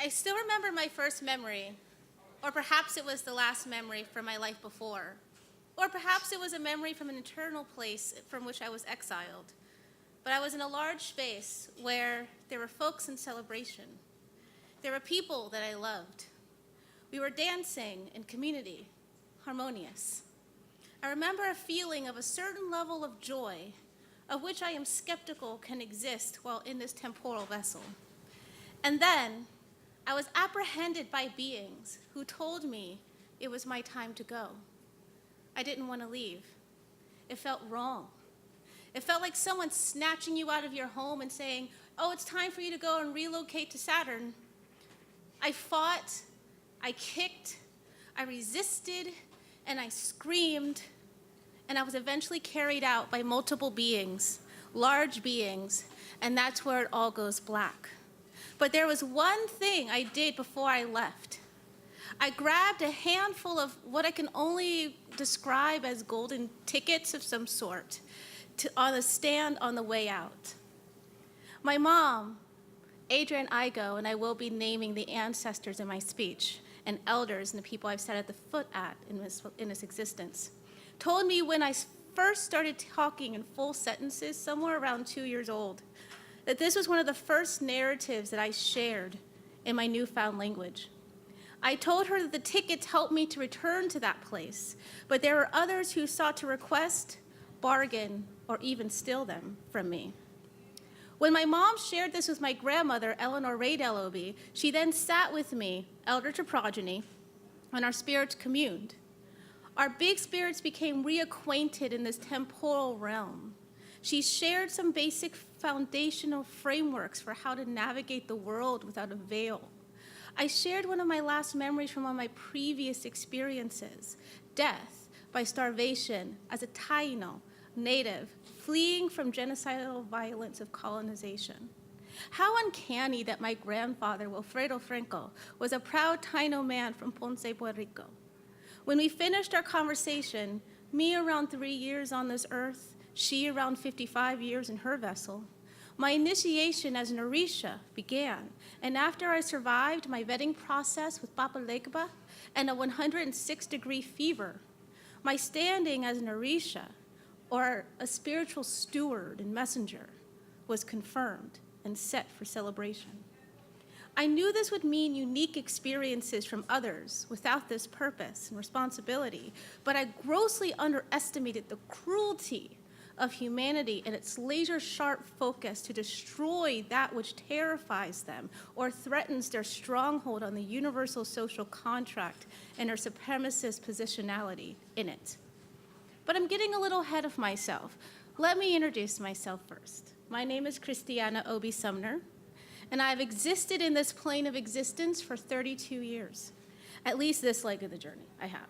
I still remember my first memory, or perhaps it was the last memory from my life before, or perhaps it was a memory from an eternal place from which I was exiled. But I was in a large space where there were folks in celebration. There were people that I loved. We were dancing in community, harmonious. I remember a feeling of a certain level of joy, of which I am skeptical can exist while in this temporal vessel. And then I was apprehended by beings who told me it was my time to go. I didn't want to leave. It felt wrong. It felt like someone snatching you out of your home and saying, oh, it's time for you to go and relocate to Saturn. I fought, I kicked, I resisted, and I screamed, and I was eventually carried out by multiple beings, large beings, and that's where it all goes black. But there was one thing I did before I left. I grabbed a handful of what I can only describe as golden tickets of some sort on a stand on the way out. My mom, Adrienne Igo, and I will be naming the ancestors in my speech, and elders and the people I've sat at the foot at in this existence, told me when I first started talking in full sentences, somewhere around 2 years old, that this was one of the first narratives that I shared in my newfound language. I told her that the tickets helped me to return to that place, but there were others who sought to request, bargain, or even steal them from me. When my mom shared this with my grandmother, Eleanor Reid LOB, she then sat with me, elder to progeny, and our spirits communed. Our big spirits became reacquainted in this temporal realm. She shared some basic foundational frameworks for how to navigate the world without a veil. I shared one of my last memories from one of my previous experiences, death by starvation as a Taino native fleeing from genocidal violence of colonization. How uncanny that my grandfather, Wilfredo Franco, was a proud Taino man from Ponce, Puerto Rico. When we finished our conversation, me around 3 years on this earth, she around 55 years in her vessel, my initiation as an Orisha began, and after I survived my vetting process with Papa Legba and a 106-degree fever, my standing as an Orisha, or a spiritual steward and messenger, was confirmed and set for celebration. I knew this would mean unique experiences from others without this purpose and responsibility, but I grossly underestimated the cruelty of humanity and its laser-sharp focus to destroy that which terrifies them or threatens their stronghold on the universal social contract and their supremacist positionality in it. But I'm getting a little ahead of myself. Let me introduce myself first. My name is ChrisTiana Obi Sumner, and I've existed in this plane of existence for 32 years. At least this leg of the journey I have.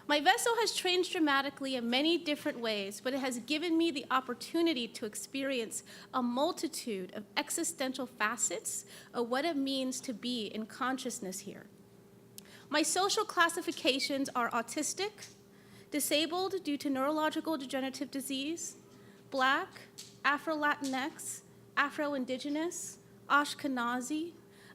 My vessel has changed dramatically in many different ways, but it has given me the opportunity to experience a multitude of existential facets of what it means to be in consciousness here. My social classifications are autistic, disabled due to neurological degenerative disease, Black, Afro-Latinx, Afro-Indigenous, Ashkenazi,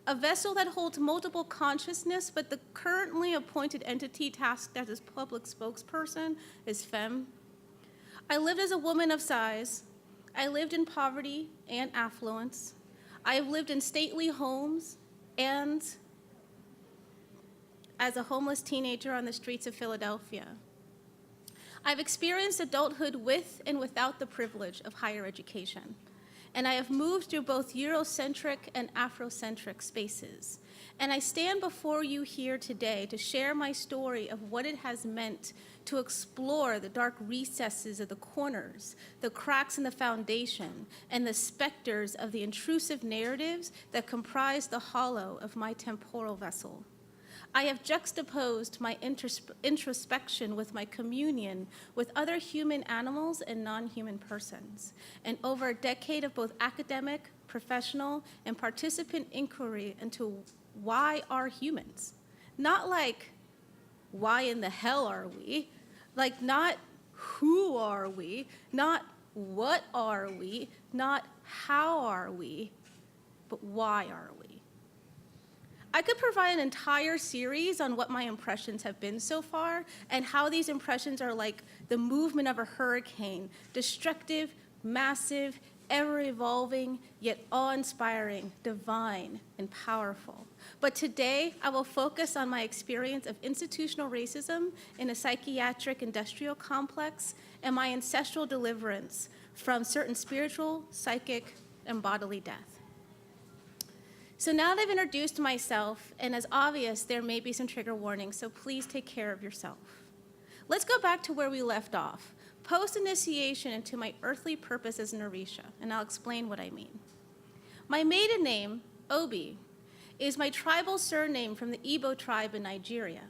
a vessel that holds multiple consciousness, but the currently appointed entity tasked as its public spokesperson is femme. I lived as a woman of size. I lived in poverty and affluence. I have lived in stately homes and as a homeless teenager on the streets of Philadelphia. I've experienced adulthood with and without the privilege of higher education. And I have moved through both Eurocentric and Afrocentric spaces. And I stand before you here today to share my story of what it has meant to explore the dark recesses of the corners, the cracks in the foundation, and the specters of the intrusive narratives that comprise the hollow of my temporal vessel. I have juxtaposed my introspection with my communion with other human animals and non-human persons. And over a decade of both academic, professional, and participant inquiry into why are humans? Not like, why in the hell are we? Like not who are we? Not what are we? Not how are we? But why are we? I could provide an entire series on what my impressions have been so far and how these impressions are like the movement of a hurricane, destructive, massive, ever-evolving, yet awe-inspiring, divine, and powerful. But today, I will focus on my experience of institutional racism in a psychiatric industrial complex and my ancestral deliverance from certain spiritual, psychic, and bodily death. So now that I've introduced myself, and as obvious, there may be some trigger warnings, so please take care of yourself. Let's go back to where we left off, post-initiation into my earthly purpose as an Orisha, and I'll explain what I mean. My maiden name, Obi, is my tribal surname from the Igbo tribe in Nigeria.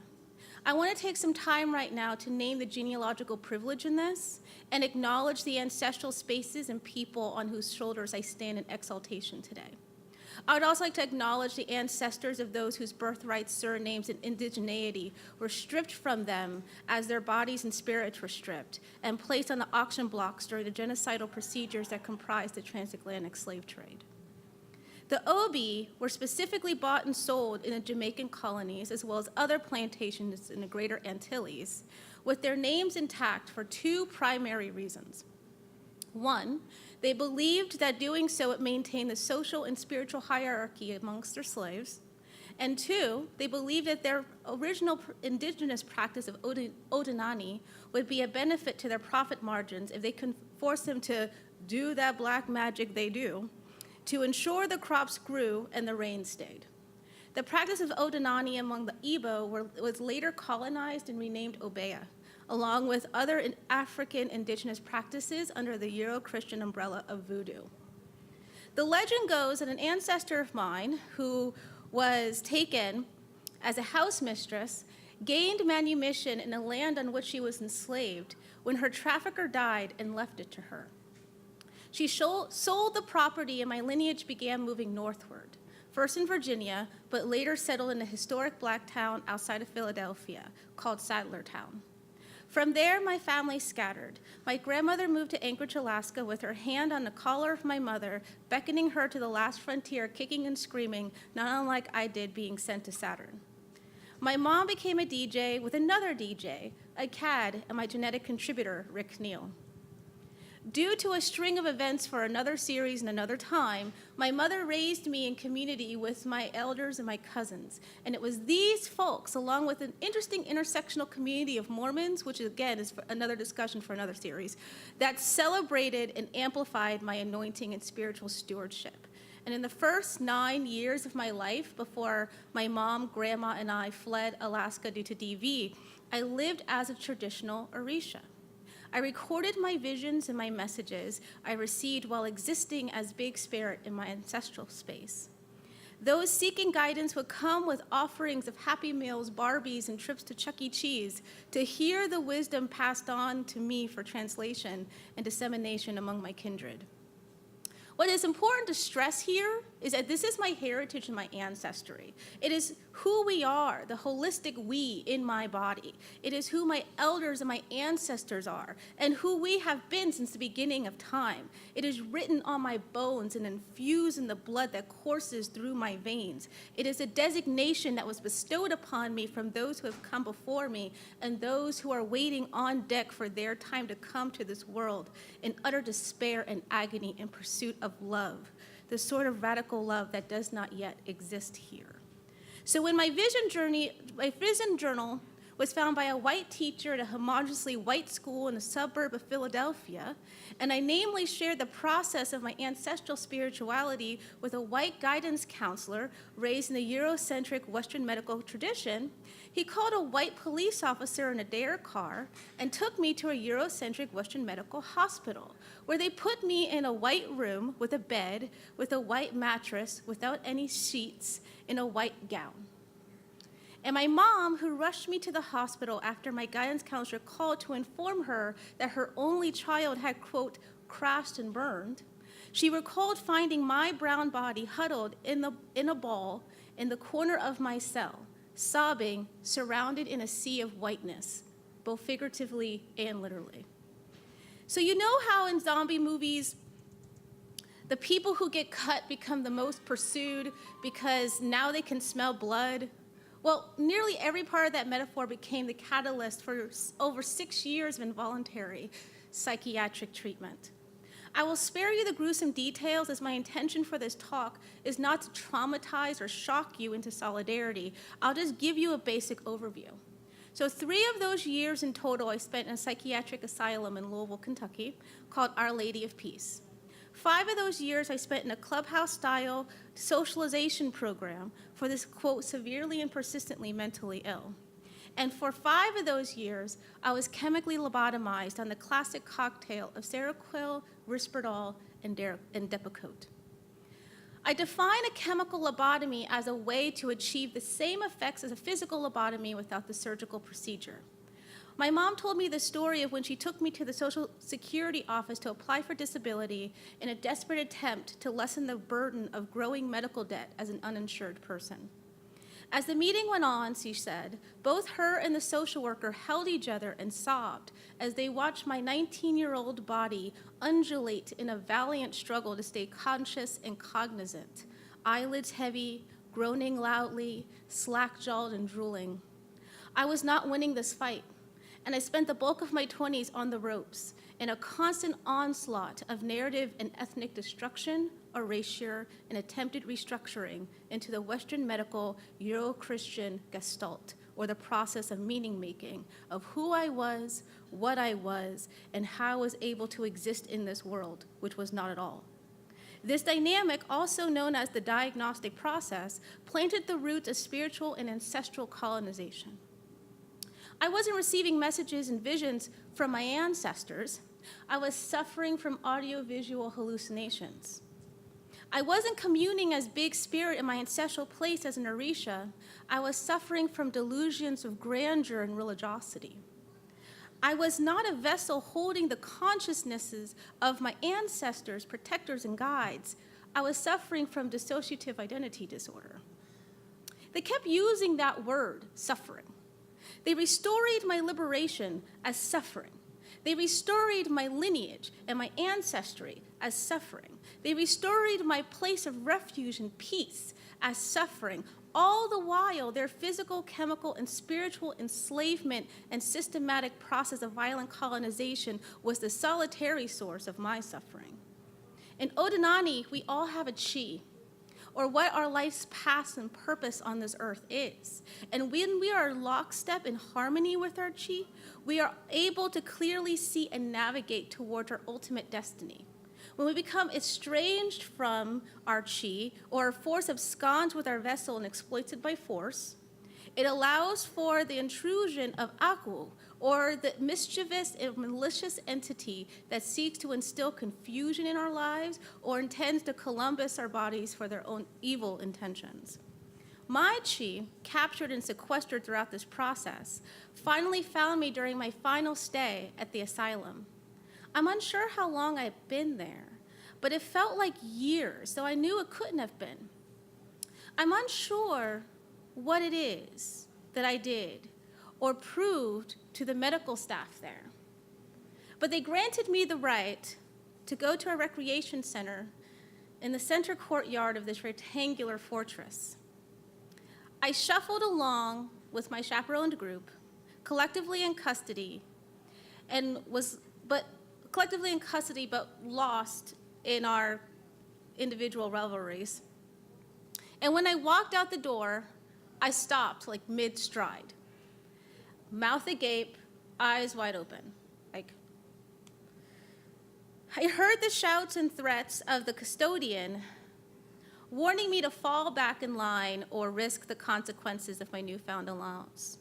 I want to take some time right now to name the genealogical privilege in this and acknowledge the ancestral spaces and people on whose shoulders I stand in exaltation today. I would also like to acknowledge the ancestors of those whose birthrights, surnames, and indigeneity were stripped from them as their bodies and spirits were stripped and placed on the auction blocks during the genocidal procedures that comprised the transatlantic slave trade. The Obi were specifically bought and sold in the Jamaican colonies as well as other plantations in the Greater Antilles, with their names intact for two primary reasons. One, they believed that doing so would maintain the social and spiritual hierarchy amongst their slaves. And two, they believed that their original indigenous practice of Odinani would be a benefit to their profit margins if they could force them to do that black magic they do to ensure the crops grew and the rain stayed. The practice of Odinani among the Igbo was later colonized and renamed Obeah, along with other African indigenous practices under the Euro-Christian umbrella of voodoo. The legend goes that an ancestor of mine who was taken as a house mistress gained manumission in a land on which she was enslaved when her trafficker died and left it to her. She sold the property and my lineage began moving northward, first in Virginia, but later settled in a historic black town outside of Philadelphia called Sadlertown. From there, my family scattered. My grandmother moved to Anchorage, Alaska with her hand on the collar of my mother, beckoning her to the last frontier, kicking and screaming, not unlike I did being sent to Saturn. My mom became a DJ with another DJ, a CAD, and my genetic contributor, Rick Neal. Due to a string of events for another series and another time, my mother raised me in community with my elders and my cousins. And it was these folks, along with an interesting intersectional community of Mormons, which again is another discussion for another series, that celebrated and amplified my anointing and spiritual stewardship. And in the first 9 years of my life, before my mom, grandma, and I fled Alaska due to DV, I lived as a traditional Orisha. I recorded my visions and my messages I received while existing as Big Spirit in my ancestral space. Those seeking guidance would come with offerings of Happy Meals, Barbies, and trips to Chuck E. Cheese to hear the wisdom passed on to me for translation and dissemination among my kindred. What is important to stress here is that this is my heritage and my ancestry. It is who we are, the holistic we in my body. It is who my elders and my ancestors are, and who we have been since the beginning of time. It is written on my bones and infused in the blood that courses through my veins. It is a designation that was bestowed upon me from those who have come before me and those who are waiting on deck for their time to come to this world in utter despair and agony in pursuit of love, the sort of radical love that does not yet exist here. So when my vision journal was found by a white teacher at a homogeneously white school in a suburb of Philadelphia, and I namely shared the process of my ancestral spirituality with a white guidance counselor raised in the Eurocentric Western medical tradition, he called a white police officer in a dare car and took me to a Eurocentric Western medical hospital, where they put me in a white room with a bed, with a white mattress, without any sheets, in a white gown. And my mom, who rushed me to the hospital after my guidance counselor called to inform her that her only child had, quote, crashed and burned, she recalled finding my brown body huddled in a ball in the corner of my cell, sobbing, surrounded in a sea of whiteness, both figuratively and literally. So you know how in zombie movies, The people who get cut become the most pursued because now they can smell blood. Well, nearly every part of that metaphor became the catalyst for over 6 years of involuntary psychiatric treatment. I will spare you the gruesome details, as my intention for this talk is not to traumatize or shock you into solidarity. I'll just give you a basic overview. So 3 of those years in total I spent in a psychiatric asylum in Louisville, Kentucky, called Our Lady of Peace. 5 of those years I spent in a clubhouse-style socialization program for this, quote, severely and persistently mentally ill. And for 5 of those years, I was chemically lobotomized on the classic cocktail of Seroquel, Risperdal, and Depakote. I define a chemical lobotomy as a way to achieve the same effects as a physical lobotomy without the surgical procedure. My mom told me the story of when she took me to the Social Security office to apply for disability in a desperate attempt to lessen the burden of growing medical debt as an uninsured person. As the meeting went on, she said, both her and the social worker held each other and sobbed as they watched my 19-year-old body undulate in a valiant struggle to stay conscious and cognizant, eyelids heavy, groaning loudly, slack-jawed and drooling. I was not winning this fight, and I spent the bulk of my 20s on the ropes in a constant onslaught of narrative and ethnic destruction, erasure, and attempted restructuring into the Western medical Euro-Christian gestalt, or the process of meaning-making of who I was, what I was, and how I was able to exist in this world, which was not at all. This dynamic, also known as the diagnostic process, planted the roots of spiritual and ancestral colonization. I wasn't receiving messages and visions from my ancestors. I was suffering from audiovisual hallucinations. I wasn't communing as big spirit in my ancestral place as an Orisha. I was suffering from delusions of grandeur and religiosity. I was not a vessel holding the consciousnesses of my ancestors, protectors, and guides. I was suffering from dissociative identity disorder. They kept using that word, suffering. They restored my liberation as suffering. They restored my lineage and my ancestry as suffering. They restored my place of refuge and peace as suffering. All the while, their physical, chemical, and spiritual enslavement and systematic process of violent colonization was the solitary source of my suffering. In Odinani, we all have a chi, or what our life's past and purpose on this earth is. And when we are lockstep in harmony with our chi, we are able to clearly see and navigate toward our ultimate destiny. When we become estranged from our chi, or our force absconds with our vessel and exploited by force, it allows for the intrusion of aku, or the mischievous and malicious entity that seeks to instill confusion in our lives or intends to Columbus our bodies for their own evil intentions. My chi, captured and sequestered throughout this process, finally found me during my final stay at the asylum. I'm unsure how long I've been there, but it felt like years, though I knew it couldn't have been. I'm unsure what it is that I did or proved to the medical staff there. But they granted me the right to go to a recreation center in the center courtyard of this rectangular fortress. I shuffled along with my chaperoned group, collectively in custody, but lost in our individual revelries. And when I walked out the door, I stopped like mid-stride. Mouth agape, eyes wide open. I heard the shouts and threats of the custodian warning me to fall back in line or risk the consequences of my newfound allowance.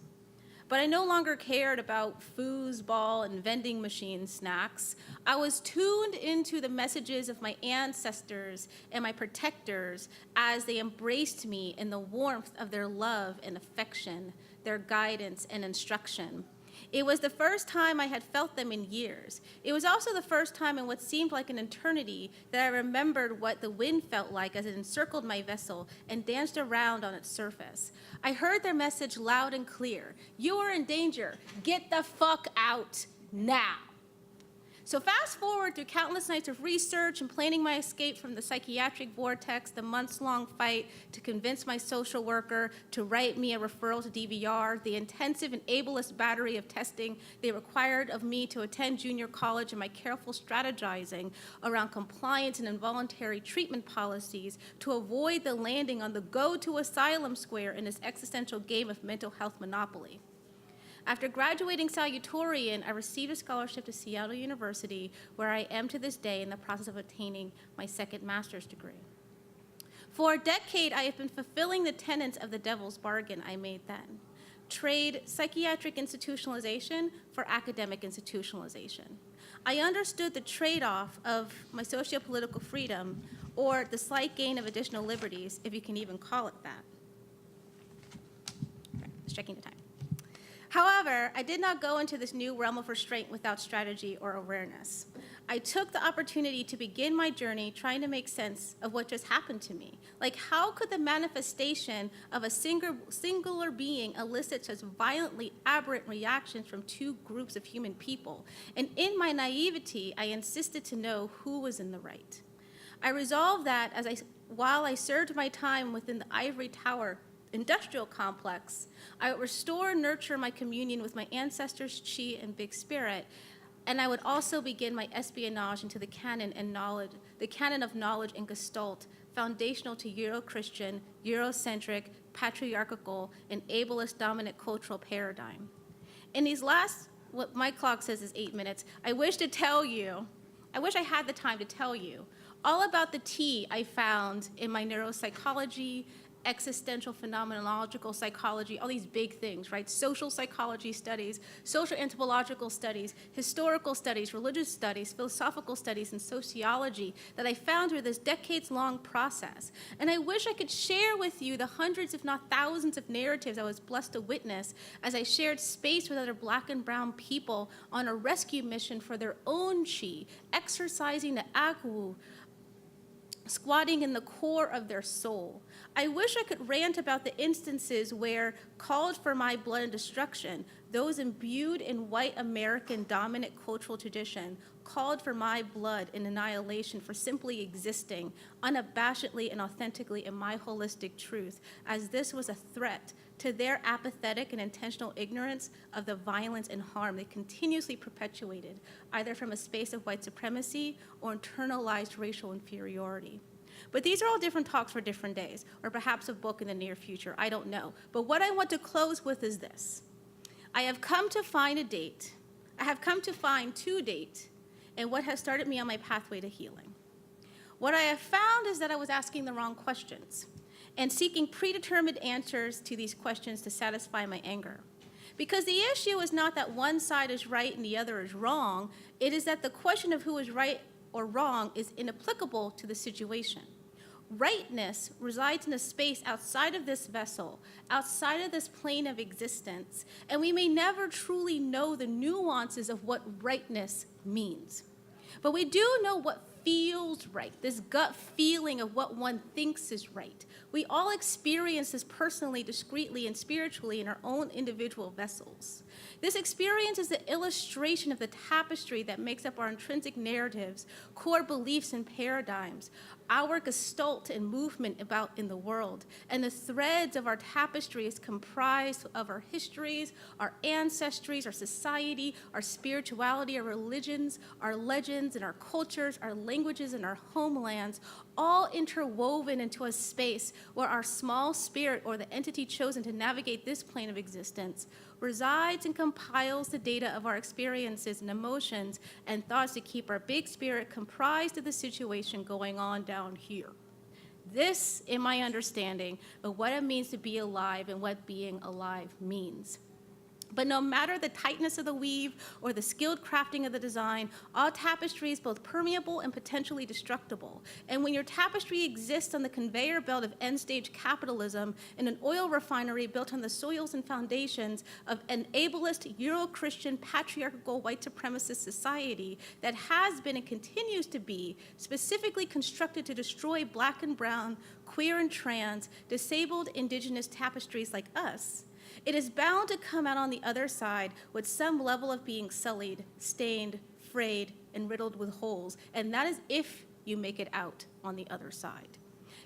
But I no longer cared about foosball and vending machine snacks. I was tuned into the messages of my ancestors and my protectors as they embraced me in the warmth of their love and affection, their guidance and instruction. It was the first time I had felt them in years. It was also the first time in what seemed like an eternity that I remembered what the wind felt like as it encircled my vessel and danced around on its surface. I heard their message loud and clear. You are in danger. Get the fuck out now. So fast forward through countless nights of research and planning my escape from the psychiatric vortex, the months-long fight to convince my social worker to write me a referral to DVR, the intensive and ableist battery of testing they required of me to attend junior college, and my careful strategizing around compliance and involuntary treatment policies to avoid the landing on the go-to-asylum square in this existential game of mental health monopoly. After graduating salutatorian, I received a scholarship to Seattle University, where I am to this day in the process of obtaining my second master's degree. For a decade, I have been fulfilling the tenets of the devil's bargain I made then. Trade psychiatric institutionalization for academic institutionalization. I understood the trade-off of my socio-political freedom, or the slight gain of additional liberties, if you can even call it that. Okay, just checking the time. However, I did not go into this new realm of restraint without strategy or awareness. I took the opportunity to begin my journey trying to make sense of what just happened to me. Like, how could the manifestation of a singular being elicit such violently aberrant reactions from two groups of human people? And in my naivety, I insisted to know who was in the right. I resolved that while I served my time within the ivory tower industrial complex, I would restore and nurture my communion with my ancestors' chi and big spirit, and I would also begin my espionage into the canon of knowledge and gestalt, foundational to Euro-Christian, Eurocentric, patriarchal, and ableist dominant cultural paradigm. In these last, what my clock says is 8 minutes, I wish I had the time to tell you all about the tea I found in my neuropsychology, existential phenomenological psychology, all these big things, right? Social psychology studies, social anthropological studies, historical studies, religious studies, philosophical studies, and sociology that I found through this decades-long process. And I wish I could share with you the hundreds, if not thousands, of narratives I was blessed to witness as I shared space with other Black and brown people on a rescue mission for their own chi, exercising the akwu, squatting in the core of their soul. I wish I could rant about the instances where, called for my blood and destruction, those imbued in white American dominant cultural tradition called for my blood and annihilation for simply existing unabashedly and authentically in my holistic truth, as this was a threat to their apathetic and intentional ignorance of the violence and harm they continuously perpetuated, either from a space of white supremacy or internalized racial inferiority. But these are all different talks for different days, or perhaps a book in the near future, I don't know. But what I want to close with is this. I have come to find to date, and what has started me on my pathway to healing. What I have found is that I was asking the wrong questions and seeking predetermined answers to these questions to satisfy my anger. Because the issue is not that one side is right and the other is wrong, it is that the question of who is right or wrong is inapplicable to the situation. Rightness resides in a space outside of this vessel, outside of this plane of existence, and we may never truly know the nuances of what rightness means. But we do know what feels right, this gut feeling of what one thinks is right. We all experience this personally, discreetly, and spiritually in our own individual vessels. This experience is the illustration of the tapestry that makes up our intrinsic narratives, core beliefs and paradigms, our gestalt and movement about in the world. And the threads of our tapestry is comprised of our histories, our ancestries, our society, our spirituality, our religions, our legends, and our cultures, our languages, and our homelands, all interwoven into a space where our small spirit, or the entity chosen to navigate this plane of existence, resides and compiles the data of our experiences and emotions and thoughts to keep our big spirit comprised of the situation going on down here. This, in my understanding of what it means to be alive and what being alive means. But no matter the tightness of the weave or the skilled crafting of the design, all tapestry is both permeable and potentially destructible. And when your tapestry exists on the conveyor belt of end-stage capitalism in an oil refinery built on the soils and foundations of an ableist, Euro-Christian, patriarchal, white supremacist society that has been and continues to be specifically constructed to destroy Black and brown, queer and trans, disabled indigenous tapestries like us, it is bound to come out on the other side with some level of being sullied, stained, frayed, and riddled with holes, and that is if you make it out on the other side.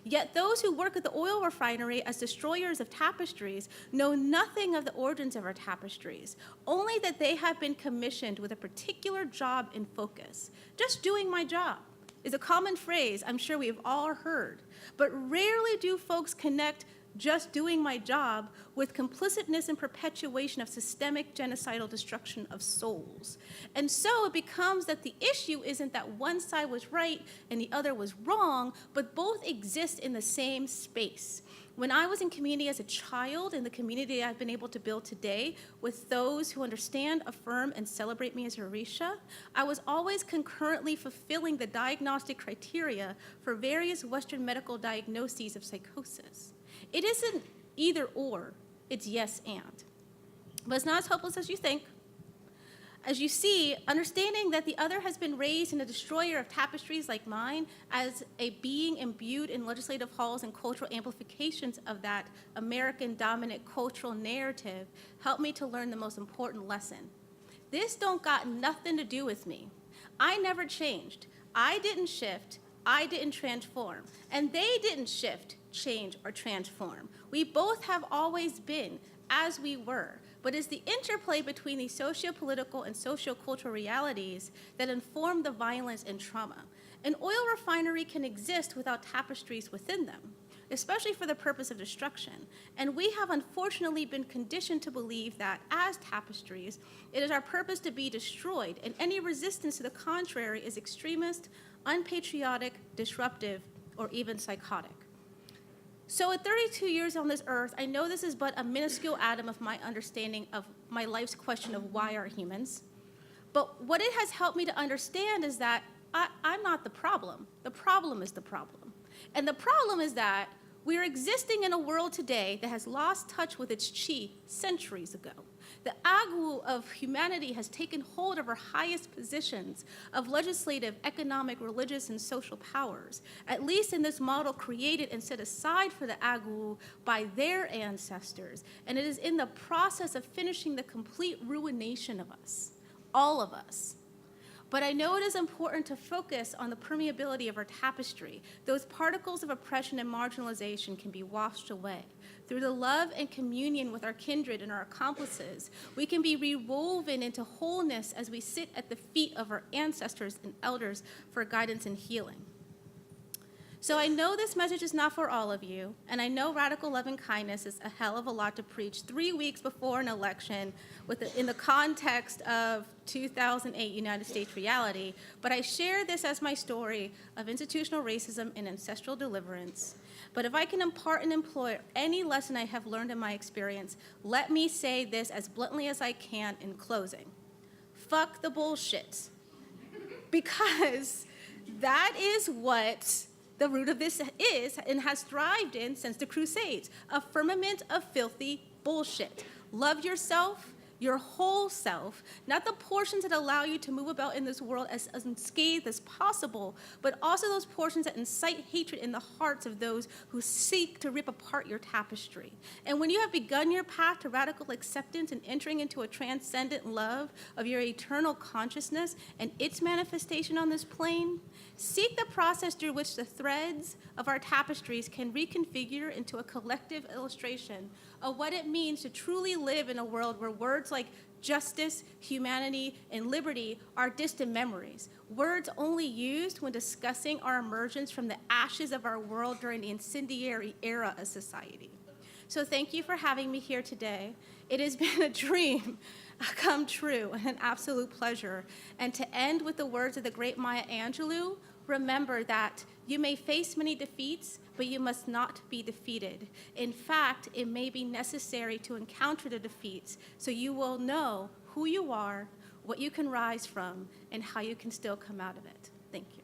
Yet those who work at the oil refinery as destroyers of tapestries know nothing of the origins of our tapestries, only that they have been commissioned with a particular job in focus. Just doing my job is a common phrase I'm sure we've all heard, but rarely do folks connect just doing my job with complicitness and perpetuation of systemic genocidal destruction of souls. And so it becomes that the issue isn't that one side was right and the other was wrong, but both exist in the same space. When I was in community as a child, in the community I've been able to build today with those who understand, affirm, and celebrate me as Orisha, I was always concurrently fulfilling the diagnostic criteria for various Western medical diagnoses of psychosis. It isn't either or, it's yes and. But it's not as hopeless as you think. As you see, understanding that the other has been raised in a destroyer of tapestries like mine as a being imbued in legislative halls and cultural amplifications of that American dominant cultural narrative helped me to learn the most important lesson. This don't got nothing to do with me. I never changed. I didn't shift. I didn't transform. And they didn't shift, change, or transform. We both have always been as we were, but it's the interplay between these socio-political and socio-cultural realities that inform the violence and trauma. An oil refinery can exist without tapestries within them, especially for the purpose of destruction. And we have unfortunately been conditioned to believe that as tapestries, it is our purpose to be destroyed, and any resistance to the contrary is extremist, unpatriotic, disruptive, or even psychotic. So at 32 years on this earth, I know this is but a minuscule atom of my understanding of my life's question of why are humans. But what it has helped me to understand is that I'm not the problem. The problem is the problem. And the problem is that we're existing in a world today that has lost touch with its chi centuries ago. The agu of humanity has taken hold of our highest positions of legislative, economic, religious, and social powers, at least in this model created and set aside for the agu by their ancestors. And it is in the process of finishing the complete ruination of us, all of us. But I know it is important to focus on the permeability of our tapestry. Those particles of oppression and marginalization can be washed away. Through the love and communion with our kindred and our accomplices, we can be rewoven into wholeness as we sit at the feet of our ancestors and elders for guidance and healing. So I know this message is not for all of you, and I know radical love and kindness is a hell of a lot to preach 3 weeks before an election in the context of 2008 United States reality, but I share this as my story of institutional racism and ancestral deliverance. But if I can impart and employ any lesson I have learned in my experience, let me say this as bluntly as I can in closing. Fuck the bullshit. Because that is what the root of this is and has thrived in since the Crusades, a firmament of filthy bullshit. Love yourself, your whole self, not the portions that allow you to move about in this world as unscathed as possible, but also those portions that incite hatred in the hearts of those who seek to rip apart your tapestry. And when you have begun your path to radical acceptance and entering into a transcendent love of your eternal consciousness and its manifestation on this plane, seek the process through which the threads of our tapestries can reconfigure into a collective illustration of what it means to truly live in a world where words like justice, humanity, and liberty are distant memories, words only used when discussing our emergence from the ashes of our world during the incendiary era of society. So thank you for having me here today. It has been a dream come true and an absolute pleasure. And to end with the words of the great Maya Angelou, remember that you may face many defeats, but you must not be defeated. In fact, it may be necessary to encounter the defeats so you will know who you are, what you can rise from, and how you can still come out of it. Thank you.